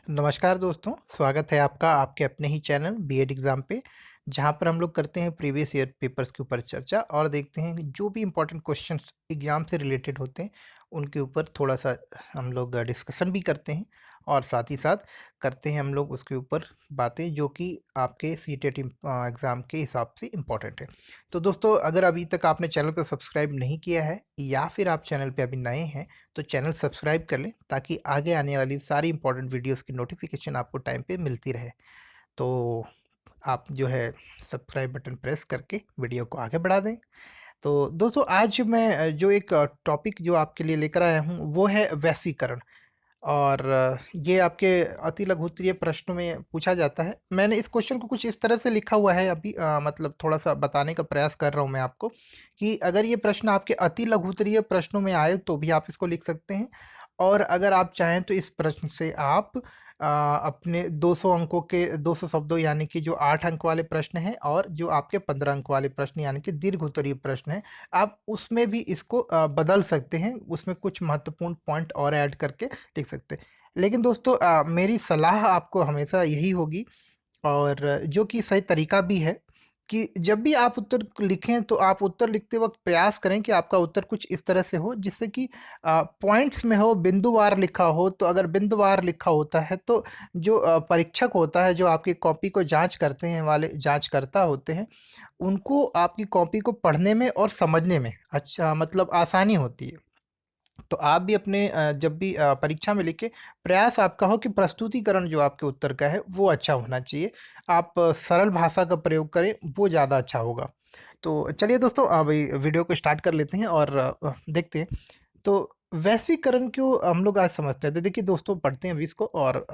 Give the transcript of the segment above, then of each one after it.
नमस्कार दोस्तों, स्वागत है आपका आपके अपने ही चैनल बीएड एग्ज़ाम पे, जहाँ पर हम लोग करते हैं प्रीवियस ईयर पेपर्स के ऊपर चर्चा और देखते हैं कि जो भी इम्पोर्टेंट क्वेश्चंस एग्ज़ाम से रिलेटेड होते हैं, उनके ऊपर थोड़ा-सा हम लोग डिस्कशन भी करते हैं और साथ ही साथ करते हैं हम लोग उसके ऊपर बातें जो कि आपके सीटेट एग्ज़ाम के हिसाब से इम्पोर्टेंट है। तो दोस्तों, अगर अभी तक आपने चैनल को सब्सक्राइब नहीं किया है या फिर आप चैनल पे अभी नए हैं, तो चैनल सब्सक्राइब कर लें ताकि आगे आने वाली सारी इंपॉर्टेंट वीडियोस की नोटिफिकेशन आपको टाइम पे मिलती रहे। तो आप जो है सब्सक्राइब बटन प्रेस करके वीडियो को आगे बढ़ा दें। तो दोस्तों, आज मैं जो एक टॉपिक जो आपके लिए लेकर आया हूँ वो है वैश्वीकरण। और ये आपके अति लघुत्तरीय प्रश्नों में पूछा जाता है। मैंने इस क्वेश्चन को कुछ इस तरह से लिखा हुआ है अभी, मतलब थोड़ा-सा बताने का प्रयास कर रहा हूँ मैं आपको कि अगर ये प्रश्न आपके अति लघुत्तरीय प्रश्नों में आए तो भी आप इसको लिख सकते हैं। और अगर आप चाहें तो इस प्रश्न से आप अपने 200 अंकों के 200 शब्दों यानी कि जो 8 अंक वाले प्रश्न हैं और जो आपके 15 अंक वाले प्रश्न यानी कि दीर्घ उत्तरीय प्रश्न हैं, आप उसमें भी इसको बदल सकते हैं। उसमें कुछ महत्वपूर्ण पॉइंट और ऐड करके लिख सकते हैं। लेकिन दोस्तों, मेरी सलाह आपको हमेशा यही होगी और जो कि सही तरीका भी है कि जब भी आप उत्तर लिखें तो आप उत्तर लिखते वक़्त प्रयास करें कि आपका उत्तर कुछ इस तरह से हो जिससे कि पॉइंट्स में हो, बिंदुवार लिखा हो। तो अगर बिंदुवार लिखा होता है तो जो परीक्षक होता है, जो आपकी कॉपी को जाँच करते हैं वाले जाँचकर्ता होते हैं, उनको आपकी कॉपी को पढ़ने में और समझने में अच्छा मतलब आसानी होती है। तो आप भी अपने जब भी परीक्षा में लिखें, प्रयास आपका हो कि प्रस्तुतिकरण जो आपके उत्तर का है, वो अच्छा होना चाहिए। आप सरल भाषा का प्रयोग करें, वो ज़्यादा अच्छा होगा। तो चलिए दोस्तों, अभी वीडियो को स्टार्ट कर लेते हैं और देखते हैं। तो वैश्वीकरण क्यों हम लोग आज समझते हैं? तो देखिए दोस्तों, पढ़ते हैं अभी इसको और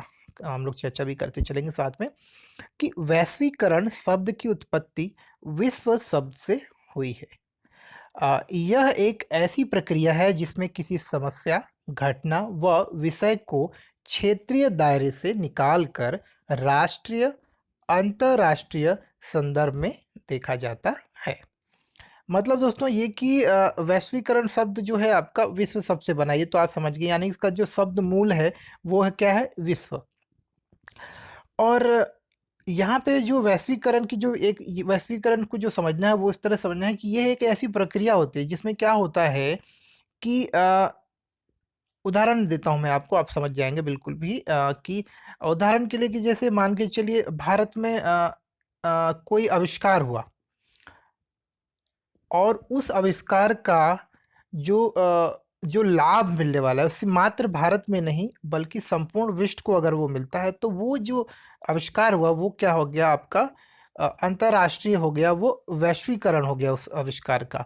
हम लोग चर्चा भी करते चलेंगे साथ में कि वैश्वीकरण शब्द की उत्पत्ति विश्व शब्द से हुई है। यह एक ऐसी प्रक्रिया है जिसमें किसी समस्या, घटना व विषय को क्षेत्रीय दायरे से निकालकर राष्ट्रीय, अंतर्राष्ट्रीय संदर्भ में देखा जाता है। मतलब दोस्तों ये कि वैश्वीकरण शब्द जो है आपका विश्व शब्द से बना है, ये तो आप समझ गए, यानी इसका जो शब्द मूल है वो है क्या है? विश्व। और यहाँ पे जो वैश्वीकरण की जो एक ये वैश्वीकरण को जो समझना है वो इस तरह समझना है कि ये एक ऐसी प्रक्रिया होती है जिसमें क्या होता है कि उदाहरण देता हूँ मैं आपको, आप समझ जाएँगे बिल्कुल भी, कि उदाहरण के लिए कि जैसे मान के चलिए भारत में कोई आविष्कार हुआ और उस आविष्कार का जो लाभ मिलने वाला है उससे मात्र भारत में नहीं बल्कि संपूर्ण विश्व को अगर वो मिलता है तो वो जो आविष्कार हुआ वो क्या हो गया आपका? अंतर्राष्ट्रीय हो गया, वो वैश्वीकरण हो गया उस आविष्कार का।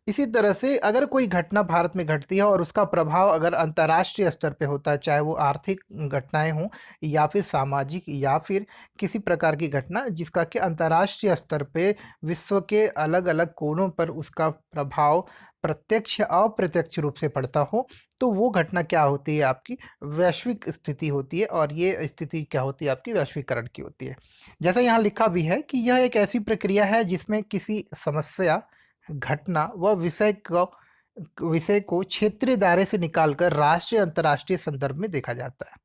इसी तरह से अगर कोई घटना भारत में घटती है और उसका प्रभाव अगर अंतर्राष्ट्रीय स्तर पे होता है, चाहे वो आर्थिक घटनाएँ हों या फिर सामाजिक या फिर किसी प्रकार की घटना जिसका कि अंतर्राष्ट्रीय स्तर पे विश्व के अलग-अलग कोनों पर उसका प्रभाव प्रत्यक्ष या अप्रत्यक्ष रूप से पड़ता हो, तो वो घटना क्या होती है? आपकी वैश्विक स्थिति होती है और ये स्थिति क्या होती है? आपकी वैश्वीकरण की होती है। जैसा यहाँ लिखा भी है कि यह एक ऐसी प्रक्रिया है जिसमें किसी समस्या, घटना व विषय को क्षेत्रीय दायरे से निकालकर राष्ट्रीय अंतर्राष्ट्रीय संदर्भ में देखा जाता है।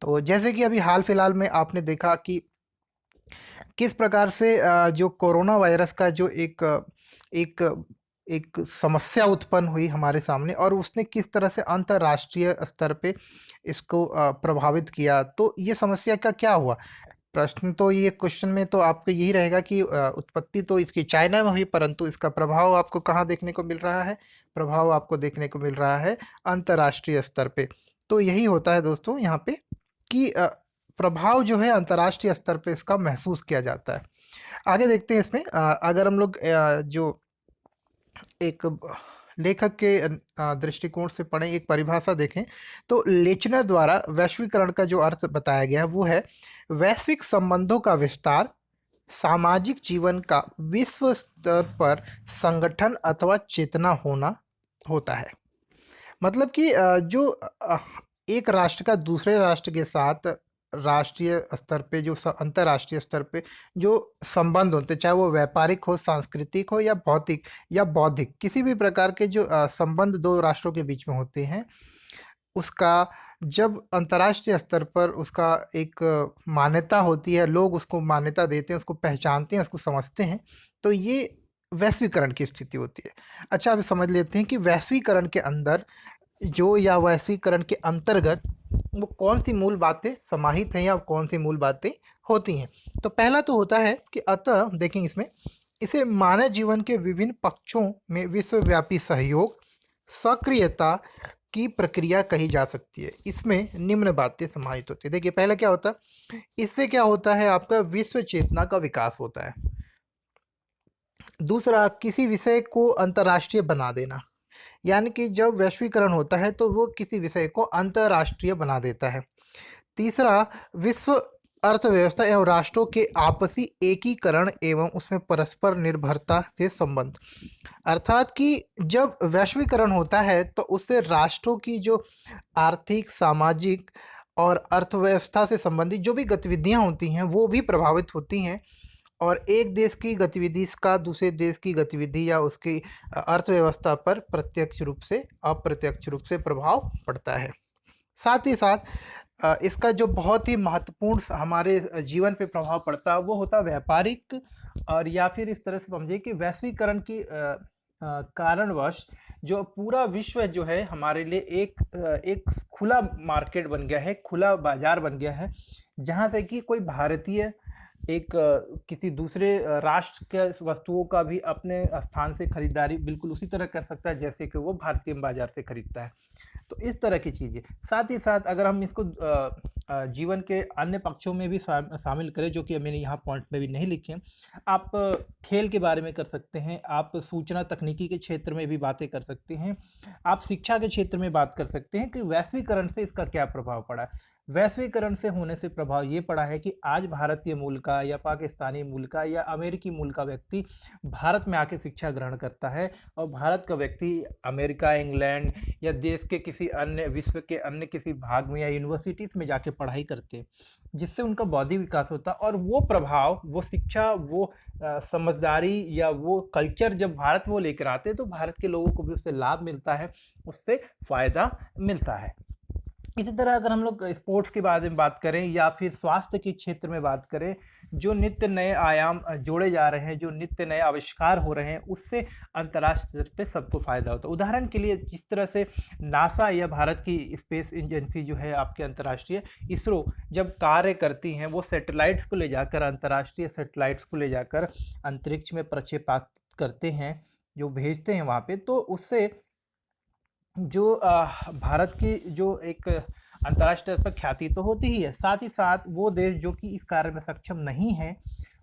तो जैसे कि अभी हाल फिलहाल में आपने देखा कि किस प्रकार से जो कोरोना वायरस का जो एक एक समस्या उत्पन्न हुई हमारे सामने और उसने किस तरह से अंतर्राष्ट्रीय स्तर पे इसको प्रभावित किया। तो ये समस्या का क्या हुआ? प्रश्न तो ये क्वेश्चन में तो आपका यही रहेगा कि उत्पत्ति तो इसकी चाइना में हुई परंतु इसका प्रभाव आपको कहाँ देखने को मिल रहा है? प्रभाव आपको देखने को मिल रहा है अंतर्राष्ट्रीय स्तर पे। तो यही होता है दोस्तों यहाँ पे कि प्रभाव जो है अंतर्राष्ट्रीय स्तर पे इसका महसूस किया जाता है। आगे देखते हैं इसमें, अगर हम लोग जो एक लेखक के दृष्टिकोण से पढ़ें, एक परिभाषा देखें, तो लेचनर द्वारा वैश्वीकरण का जो अर्थ बताया गया है वो है वैश्विक संबंधों का विस्तार, सामाजिक जीवन का विश्व स्तर पर संगठन अथवा चेतना होना होता है। मतलब कि एक राष्ट्र का दूसरे राष्ट्र के साथ राष्ट्रीय स्तर पे जो अंतर्राष्ट्रीय स्तर पे जो संबंध होते हैं, चाहे वो व्यापारिक हो, सांस्कृतिक हो या भौतिक या बौद्धिक, किसी भी प्रकार के जो संबंध दो राष्ट्रों के बीच में होते हैं, उसका जब अंतर्राष्ट्रीय स्तर पर उसका एक मान्यता होती है, लोग उसको मान्यता देते हैं, उसको पहचानते हैं, उसको समझते हैं, तो ये वैश्वीकरण की स्थिति होती है। अच्छा, अब समझ लेते हैं कि वैश्वीकरण के अंदर जो या वैश्वीकरण के अंतर्गत वो कौन-सी मूल बातें समाहित हैं या कौन-सी मूल बातें होती हैं। तो पहला तो होता है कि अतः देखें इसमें, इसे मानव जीवन के विभिन्न पक्षों में विश्वव्यापी सहयोग, सक्रियता की प्रक्रिया कही जा सकती है। इसमें निम्न बातें समाहित होती हैं। देखिए पहला क्या होता है, इससे क्या होता है आपका विश्व चेतना का विकास होता है। दूसरा, किसी विषय को अंतर्राष्ट्रीय बना देना, यानी कि जब वैश्वीकरण होता है तो वो किसी विषय को अंतर्राष्ट्रीय बना देता है। तीसरा, विश्व अर्थव्यवस्था एवं राष्ट्रों के आपसी एकीकरण एवं उसमें परस्पर निर्भरता से संबंध, अर्थात कि जब वैश्वीकरण होता है तो उससे राष्ट्रों की जो आर्थिक, सामाजिक और अर्थव्यवस्था से संबंधित जो भी गतिविधियां होती हैं वो भी प्रभावित होती हैं, और एक देश की गतिविधि का दूसरे देश की गतिविधि या उसकी अर्थव्यवस्था पर प्रत्यक्ष रूप से अप्रत्यक्ष रूप से प्रभाव पड़ता है। साथ ही साथ इसका जो बहुत ही महत्वपूर्ण हमारे जीवन पे प्रभाव पड़ता है वो होता है व्यापारिक, और या फिर इस तरह से समझिए कि वैश्वीकरण की कारणवश जो पूरा विश्व जो है हमारे लिए एक खुला मार्केट बन गया है, खुला बाजार बन गया है, जहाँ से कि कोई भारतीय एक किसी दूसरे राष्ट्र के वस्तुओं का भी अपने स्थान से खरीदारी बिल्कुल उसी तरह कर सकता है जैसे कि वो भारतीय बाजार से खरीदता है। तो इस तरह की चीज़ें, साथ ही साथ अगर हम इसको जीवन के अन्य पक्षों में भी शामिल करें जो कि मैंने यहाँ पॉइंट में भी नहीं लिखे हैं, आप खेल के बारे में कर सकते हैं, आप सूचना तकनीकी के क्षेत्र में भी बातें कर सकते हैं, आप शिक्षा के क्षेत्र में बात कर सकते हैं कि वैश्वीकरण से इसका क्या प्रभाव पड़ा। वैश्वीकरण से होने से प्रभाव ये पड़ा है कि आज भारतीय मूल का या पाकिस्तानी मूल का या अमेरिकी मूल का व्यक्ति भारत में आके शिक्षा ग्रहण करता है, और भारत का व्यक्ति अमेरिका, इंग्लैंड या देश के किसी अन्य विश्व के अन्य किसी भाग में या यूनिवर्सिटीज़ में जाके पढ़ाई करते हैं, जिससे उनका बौद्धिक विकास होता है, और वो प्रभाव, वो शिक्षा, वो समझदारी या वो कल्चर जब भारत वो लेकर आते हैं तो भारत के लोगों को भी उससे लाभ मिलता है, उससे फ़ायदा मिलता है। इसी तरह अगर हम लोग स्पोर्ट्स के बारे में बात करें या फिर स्वास्थ्य के क्षेत्र में बात करें, जो नित्य नए आयाम जोड़े जा रहे हैं, जो नित्य नए आविष्कार हो रहे हैं, उससे अंतर्राष्ट्रीय स्तर पे सबको फ़ायदा होता है। उदाहरण के लिए जिस तरह से नासा या भारत की स्पेस एजेंसी जो है आपके अंतर्राष्ट्रीय इसरो जब कार्य करती हैं, वो सैटेलाइट्स को ले जाकर, अंतर्राष्ट्रीय सैटेलाइट्स को ले जाकर अंतरिक्ष में प्रक्षेपित करते हैं, जो भेजते हैं वहाँ पे, तो उससे जो भारत की जो एक अंतर्राष्ट्रीय स्तर पर ख्याति तो होती ही है, साथ ही साथ वो देश जो कि इस कार्य में सक्षम नहीं है,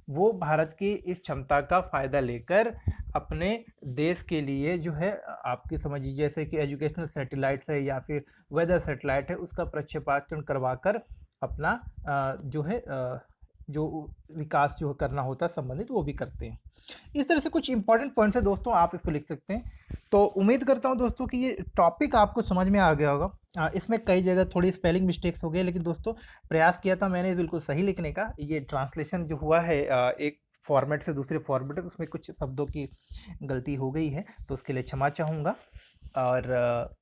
वो भारत की इस क्षमता का फ़ायदा लेकर अपने देश के लिए जो है आपकी समझिए जैसे कि एजुकेशनल सैटेलाइट्स है या फिर वेदर सैटेलाइट है, उसका प्रक्षेपण करवाकर अपना जो है जो विकास जो करना होता है संबंधित वो भी करते हैं। इस तरह से कुछ इंपॉर्टेंट पॉइंट्स है दोस्तों, आप इसको लिख सकते हैं। तो उम्मीद करता हूं दोस्तों कि ये टॉपिक आपको समझ में आ गया होगा। इसमें कई जगह थोड़ी स्पेलिंग मिस्टेक्स हो गए, लेकिन दोस्तों प्रयास किया था मैंने बिल्कुल सही लिखने का। ये ट्रांसलेशन जो हुआ है एक फॉर्मेट से दूसरे फॉर्मेट में, उसमें कुछ शब्दों की गलती हो गई है, तो उसके लिए क्षमा चाहूँगा। और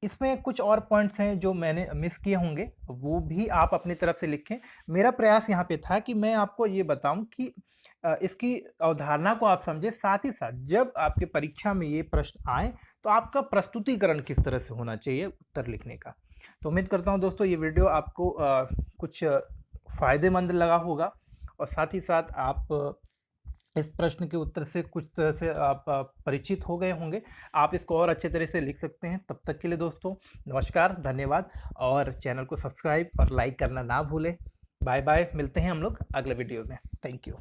इसमें कुछ और पॉइंट्स हैं जो मैंने मिस किए होंगे, वो भी आप अपनी तरफ से लिखें। मेरा प्रयास यहाँ पे था कि मैं आपको ये बताऊं कि इसकी अवधारणा को आप समझें, साथ ही साथ जब आपके परीक्षा में ये प्रश्न आए तो आपका प्रस्तुतिकरण किस तरह से होना चाहिए उत्तर लिखने का। तो उम्मीद करता हूँ दोस्तों ये वीडियो आपको कुछ फ़ायदेमंद लगा होगा, और साथ ही साथ आप इस प्रश्न के उत्तर से कुछ तरह से आप परिचित हो गए होंगे। आप इसको और अच्छे तरह से लिख सकते हैं। तब तक के लिए दोस्तों नमस्कार, धन्यवाद, और चैनल को सब्सक्राइब और लाइक करना ना भूलें। बाय बाय, मिलते हैं हम लोग अगले वीडियो में। Thank you.